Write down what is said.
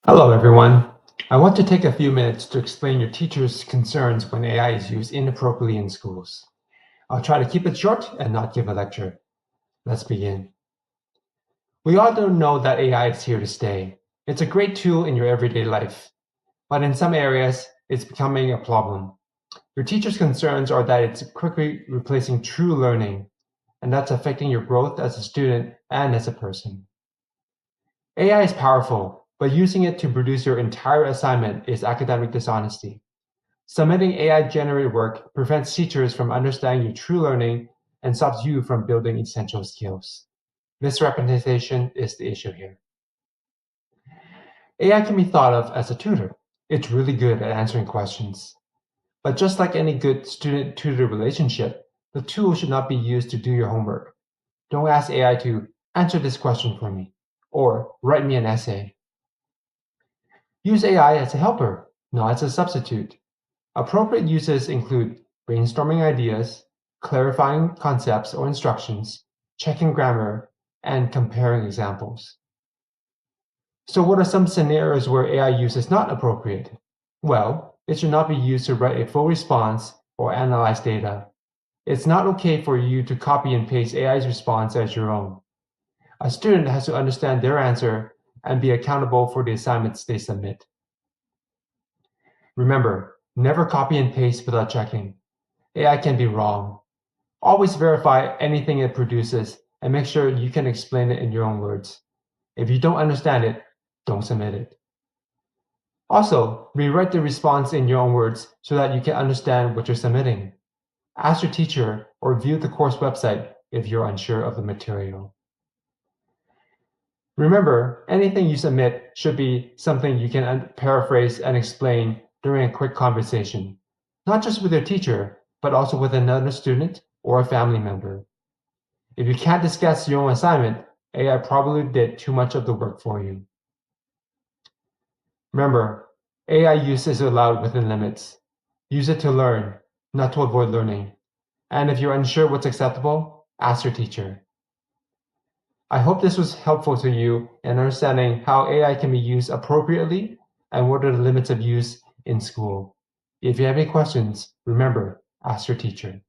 Hello, everyone. I want to take a few minutes to explain your teacher's concerns when AI is used inappropriately in schools. I'll try to keep it short and not give a lecture. Let's begin. We all don't know that AI is here to stay. It's a great tool in your everyday life, but in some areas, it's becoming a problem. Your teacher's concerns are that it's quickly replacing true learning, and that's affecting your growth as a student and as a person. AI is powerful, but using it to produce your entire assignment is academic dishonesty. Submitting AI-generated work prevents teachers from understanding your true learning and stops you from building essential skills. Misrepresentation is the issue here. AI can be thought of as a tutor. It's really good at answering questions. But just like any good student-tutor relationship, the tool should not be used to do your homework. Don't ask AI to answer this question for me or write me an essay. Use AI as a helper, not as a substitute. Appropriate uses include brainstorming ideas, clarifying concepts or instructions, checking grammar, and comparing examples. So, what are some scenarios where AI use is not appropriate? Well, it should not be used to write a full response or analyze data. It's not okay for you to copy and paste AI's response as your own. A student has to understand their answer and be accountable for the assignments they submit. Remember, never copy and paste without checking. AI can be wrong. Always verify anything it produces and make sure you can explain it in your own words. If you don't understand it, don't submit it. Also, rewrite the response in your own words so that you can understand what you're submitting. Ask your teacher or view the course website if you're unsure of the material. Remember, anything you submit should be something you can paraphrase and explain during a quick conversation, not just with your teacher, but also with another student or a family member. If you can't discuss your own assignment, AI probably did too much of the work for you. Remember, AI use is allowed within limits. Use it to learn, not to avoid learning. And if you're unsure what's acceptable, ask your teacher. I hope this was helpful to you in understanding how AI can be used appropriately and what are the limits of use in school. If you have any questions, remember, ask your teacher.